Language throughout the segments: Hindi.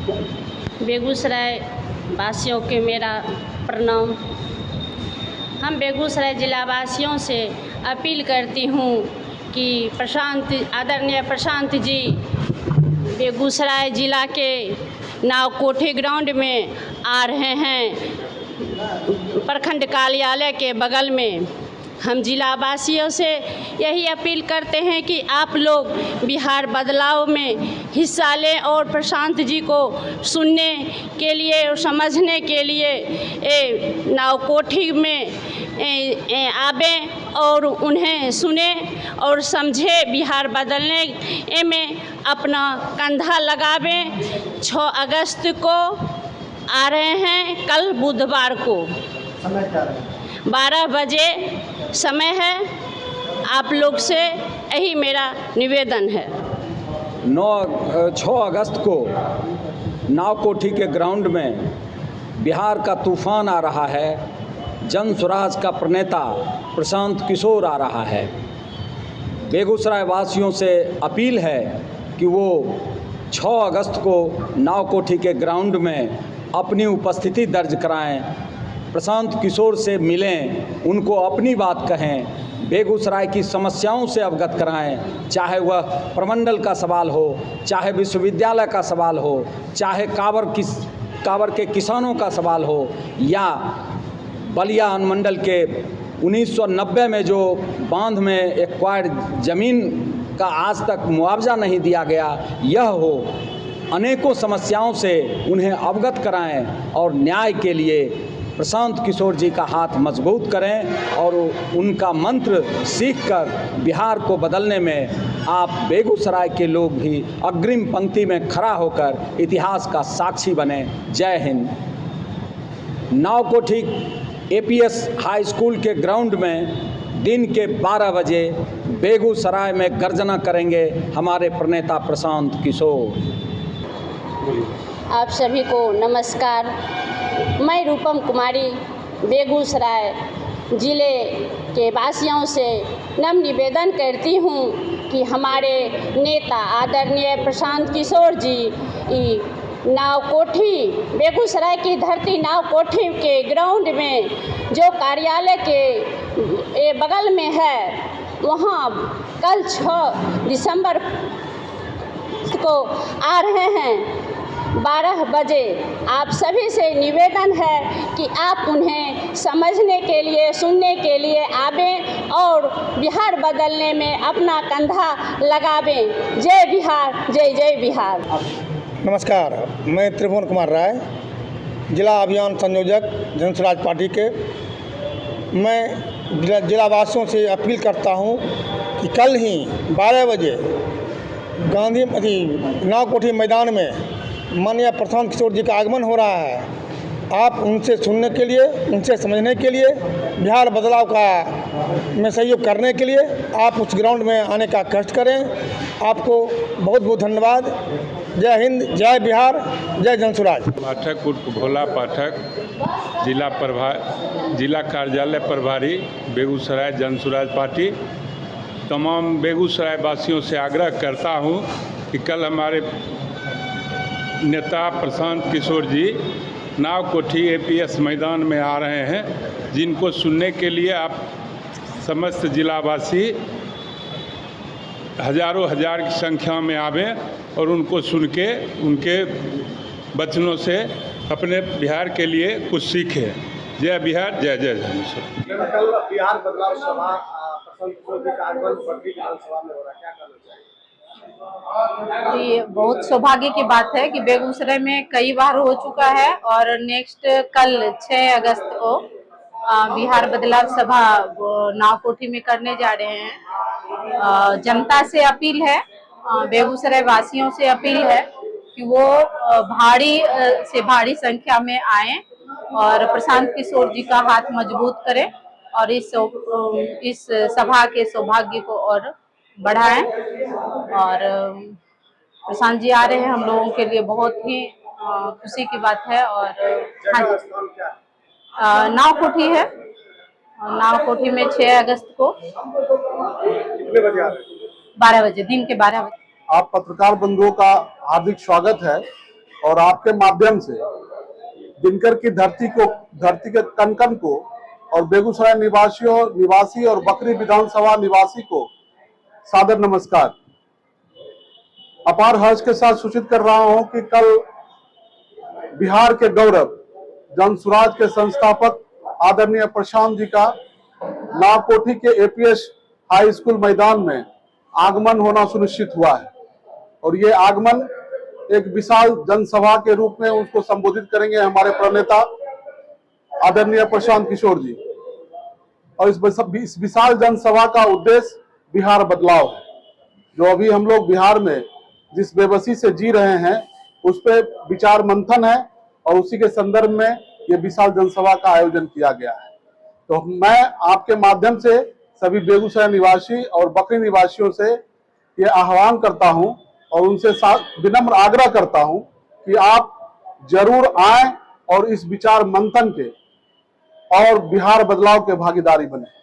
बेगूसराय वासियों के मेरा प्रणाम। हम बेगूसराय जिला वासियों से अपील करती हूँ कि आदरणीय प्रशांत जी बेगूसराय जिला के नावकोठी ग्राउंड में आ रहे हैं। प्रखंड कार्यालय के बगल में हम जिला वासियों से यही अपील करते हैं कि आप लोग बिहार बदलाव में हिस्सा लें और प्रशांत जी को सुनने के लिए और समझने के लिए नावकोठी में आवें और उन्हें सुने और समझे। बिहार बदलने में अपना कंधा लगावें। 6 अगस्त को आ रहे हैं, कल बुधवार को 12 बजे समय है। आप लोग से यही मेरा निवेदन है। 6 अगस्त को नावकोठी के ग्राउंड में बिहार का तूफान आ रहा है। जन स्वराज का प्रणेता प्रशांत किशोर आ रहा है। बेगूसराय वासियों से अपील है कि वो 6 अगस्त को नावकोठी के ग्राउंड में अपनी उपस्थिति दर्ज कराएं, प्रशांत किशोर से मिलें, उनको अपनी बात कहें, बेगूसराय की समस्याओं से अवगत कराएं। चाहे वह प्रमंडल का सवाल हो, चाहे विश्वविद्यालय का सवाल हो, चाहे कांवर के किसानों का सवाल हो, या बलिया अनुमंडल के 1990 में जो बांध में एक्वायर्ड ज़मीन का आज तक मुआवजा नहीं दिया गया, यह हो। अनेकों समस्याओं से उन्हें अवगत कराएं और न्याय के लिए प्रशांत किशोर जी का हाथ मजबूत करें और उनका मंत्र सीखकर बिहार को बदलने में आप बेगूसराय के लोग भी अग्रिम पंक्ति में खड़ा होकर इतिहास का साक्षी बने। जय हिंद। नावकोठी APS हाई स्कूल के ग्राउंड में दिन के 12 बजे बेगूसराय में गर्जना करेंगे हमारे प्रणेता प्रशांत किशोर। आप सभी को नमस्कार। मैं रूपम कुमारी बेगूसराय ज़िले के वासियों से नम्र निवेदन करती हूँ कि हमारे नेता आदरणीय प्रशांत किशोर जी नावकोठी, बेगूसराय की धरती नावकोठी के ग्राउंड में जो कार्यालय के बगल में है, वहाँ कल 6 दिसंबर को आ रहे हैं 12 बजे। आप सभी से निवेदन है कि आप उन्हें समझने के लिए, सुनने के लिए आवें और बिहार बदलने में अपना कंधा लगावें। जय बिहार, जय जय बिहार। नमस्कार, मैं त्रिभुवन कुमार राय, जिला अभियान संयोजक जन स्वराज पार्टी के। मैं जिला वासियों से अपील करता हूं कि कल ही 12 बजे गांधी नावकोठी मैदान में माननीय प्रशांत किशोर जी का आगमन हो रहा है। आप उनसे सुनने के लिए, उनसे समझने के लिए, बिहार बदलाव में सहयोग करने के लिए आप उस ग्राउंड में आने का कष्ट करें। आपको बहुत बहुत धन्यवाद। जय हिंद, जय बिहार, जय जनसुराज। पाठक उर्फ भोला पाठक, जिला कार्यालय प्रभारी बेगूसराय जनसुराज पार्टी। तमाम बेगूसराय वासियों से आग्रह करता हूं कि कल हमारे नेता प्रशांत किशोर जी नावकोठी APS मैदान में आ रहे हैं, जिनको सुनने के लिए आप समस्त जिलावासी हजारों हजार की संख्या में आवें और उनको सुन के उनके वचनों से अपने बिहार के लिए कुछ सीखें। जय बिहार, जय जय जय। बिहार बदलाव सभा प्रशांत किशोर जी का आगमन बद्री विधानसभा में हो रहा है, क्या कहना चाहिए? ये बहुत सौभाग्य की बात है कि बेगूसराय में कई बार हो चुका है और नेक्स्ट कल 6 अगस्त को बिहार बदलाव सभा नावकोठी में करने जा रहे हैं। जनता से अपील है, बेगूसराय वासियों से अपील है कि वो भारी से भारी संख्या में आएं और प्रशांत किशोर जी का हाथ मजबूत करें और इस सभा के सौभाग्य को और बढ़ाएं। और प्रशांत जी आ रहे हैं, हम लोगों के लिए बहुत ही खुशी की बात है। और नावकोठी है, नावकोठी में 6 अगस्त को 12 बजे, दिन के 12 बजे। आप पत्रकार बंधुओं का हार्दिक स्वागत है और आपके माध्यम से दिनकर की धरती के कण कण को और बेगूसराय निवासी और बकरी विधानसभा निवासी को सादर नमस्कार। अपार हर्ष के साथ सूचित कर रहा हूं कि कल बिहार के गौरव जनसुराज के संस्थापक आदरणीय प्रशांत जी का नावकोठी के एपीएस हाई स्कूल मैदान में आगमन होना सुनिश्चित हुआ है और ये आगमन एक विशाल जनसभा के रूप में उसको संबोधित करेंगे हमारे प्रणेता आदरणीय प्रशांत किशोर जी। और इस विशाल जनसभा का उद्देश्य बिहार बदलाव है। जो अभी हम लोग बिहार में जिस बेबसी से जी रहे हैं उस पर विचार मंथन है और उसी के संदर्भ में ये विशाल जनसभा का आयोजन किया गया है। तो मैं आपके माध्यम से सभी बेगूसराय निवासी और बकरी निवासियों से ये आह्वान करता हूं और उनसे विनम्र आग्रह करता हूं कि आप जरूर आएं और इस विचार मंथन के और बिहार बदलाव के भागीदारी बने।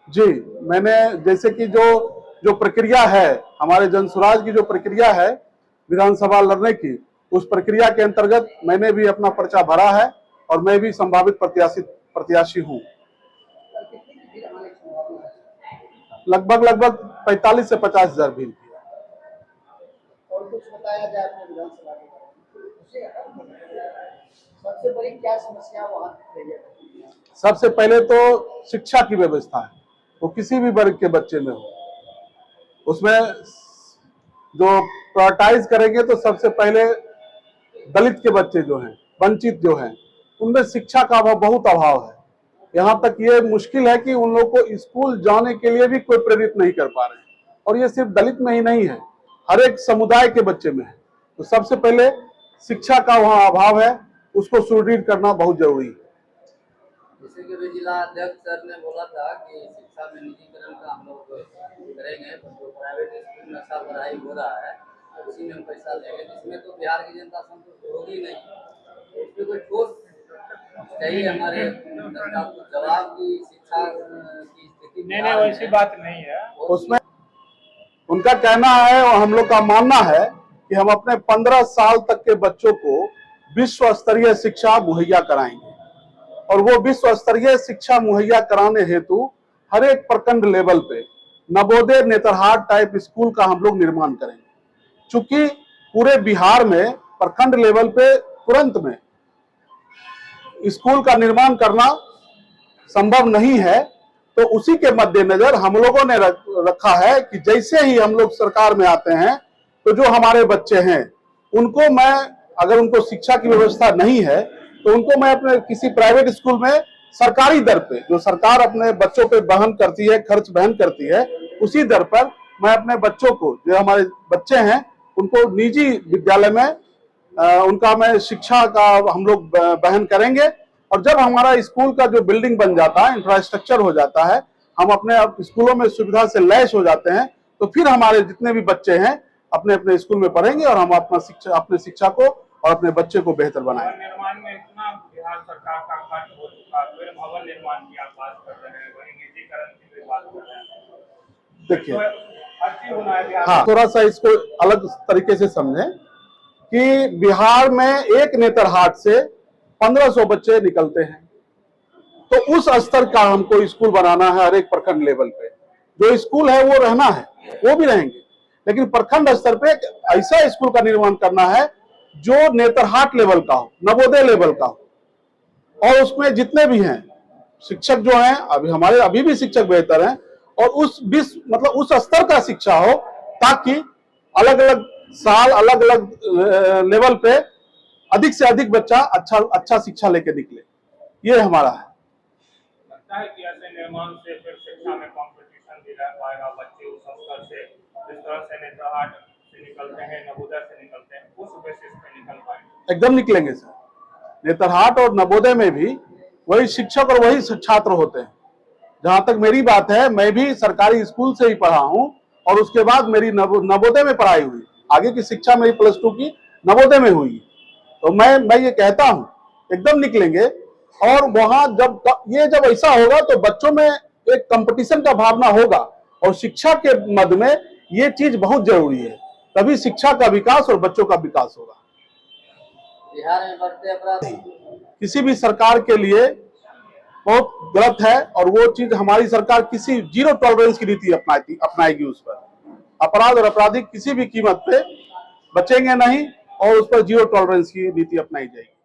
जी, मैंने जैसे कि जो प्रक्रिया है हमारे जनसुराज की, जो प्रक्रिया है विधानसभा लड़ने की, उस प्रक्रिया के अंतर्गत मैंने भी अपना पर्चा भरा है और मैं भी संभावित प्रत्याशी हूं। लगभग 45 से 50 हजार भीड़। और कुछ बताया जाए अपने विधानसभा के बारे में, सबसे बड़ी क्या समस्या वहां है? सबसे पहले तो शिक्षा की व्यवस्था है, वो किसी भी वर्ग के बच्चे में हो, उसमें जो प्रायोरिटाइज करेंगे तो सबसे पहले दलित के बच्चे जो हैं, वंचित जो हैं, उनमें शिक्षा का बहुत अभाव है। यहाँ तक ये मुश्किल है कि उन लोग को स्कूल जाने के लिए भी कोई प्रेरित नहीं कर पा रहे हैं। और ये सिर्फ दलित में ही नहीं है, हर एक समुदाय के बच्चे में है। तो सबसे पहले शिक्षा का वहाँ अभाव है, उसको सुदृढ़ करना बहुत जरूरी है। जैसे कि जिला अध्यक्ष सर ने बोला था कि शिक्षा में निजीकरण का हम लोग करेंगे, तो प्राइवेट स्कूल में नशा पढ़ाई हो रहा है, उसी में पैसा देंगे, जिसमें तो बिहार की जनता संतुष्ट होगी नहीं। इसमें कोई ठोस चाहिए हमारे सरकार को जवाब की शिक्षा की स्थिति। नहीं, वैसी बात नहीं है। उसमें उनका कहना है और हम लोग का मानना है कि हम अपने 15 साल तक के बच्चों को विश्व स्तरीय शिक्षा मुहैया कराएंगे और वो विश्व स्तरीय शिक्षा मुहैया कराने हेतु हर एक प्रखंड लेवल पे नवोदय नेतरहाट टाइप स्कूल का हम लोग निर्माण करेंगे। चूंकि पूरे बिहार में प्रखंड लेवल पे तुरंत में स्कूल का निर्माण करना संभव नहीं है, तो उसी के मद्देनजर हम लोगों ने रखा है कि जैसे ही हम लोग सरकार में आते हैं तो जो हमारे बच्चे हैं उनको मैं, अगर उनको शिक्षा की व्यवस्था नहीं है तो उनको मैं अपने किसी प्राइवेट स्कूल में सरकारी दर पे, जो सरकार अपने बच्चों पे वहन करती है, खर्च वहन करती है, उसी दर पर मैं अपने बच्चों को, जो हमारे बच्चे हैं, उनको निजी विद्यालय में उनका मैं शिक्षा का हम लोग वहन करेंगे। और जब हमारा स्कूल का जो बिल्डिंग बन जाता है, इंफ्रास्ट्रक्चर हो जाता है, हम अपने स्कूलों में सुविधा से लैस हो जाते हैं, तो फिर हमारे जितने भी बच्चे हैं अपने अपने स्कूल में पढ़ेंगे और हम अपने शिक्षा को और अपने बच्चे को बेहतर बनाएंगे। निर्माण में इतना बिहार सरकार का खर्च हो चुका, फिर भवन निर्माण की आप बात कर रहे हैं, वही निजीकरण की भी बात कर रहे हैं। देखिए, हाँ, थोड़ा सा इसको अलग तरीके से समझें कि बिहार में एक नेतरहाट से 1500 बच्चे निकलते हैं, तो उस स्तर का हमको स्कूल बनाना है। हर एक प्रखंड लेवल पे जो स्कूल है वो रहना है, वो भी रहेंगे, लेकिन प्रखंड स्तर पे ऐसा स्कूल का निर्माण करना है जो नेतरहाट लेवल का हो, नवोदय लेवल का हो, और उसमें जितने भी हैं शिक्षक जो हैं, अभी भी शिक्षक बेहतर हैं, और उस स्तर का शिक्षा हो, ताकि अलग अलग साल अलग अलग लेवल पे अधिक से अधिक बच्चा अच्छा शिक्षा लेके निकले। ये हमारा है। लगता है कि ऐसे निर्माण से फिर शिक्षा में कंपटीशन भी रह पाएगा, बच्चे उस स्तर से, जिस तरह से नेतरहाट से निकलते हैं, नवोदय से निकलते हैं, उस बेसिस पे निकल पाएंगे। एकदम निकलेंगे सर। नेतरहाट और नवोदय में भी वही शिक्षक और वही छात्र होते हैं। जहां तक मेरी बात है, मैं भी सरकारी स्कूल से ही पढ़ा हूं और उसके बाद मेरी नवोदय में पढ़ाई हुई। आगे की शिक्षा मेरी +2 की नवोदय में हुई। तो मैं ये कहता हूं एकदम निकलेंगे। और वहां जब ऐसा होगा तो बच्चों में एक कंपटीशन का भावना होगा और शिक्षा के मद में ये चीज बहुत जरूरी है, तभी शिक्षा का विकास और बच्चों का विकास होगा। बिहार में बढ़ते अपराध किसी भी सरकार के लिए बहुत गलत है और वो चीज हमारी सरकार किसी जीरो टॉलरेंस की नीति अपनाएगी उस पर। अपराध और अपराधी किसी भी कीमत पे बचेंगे नहीं और उस पर जीरो टॉलरेंस की नीति अपनाई जाएगी।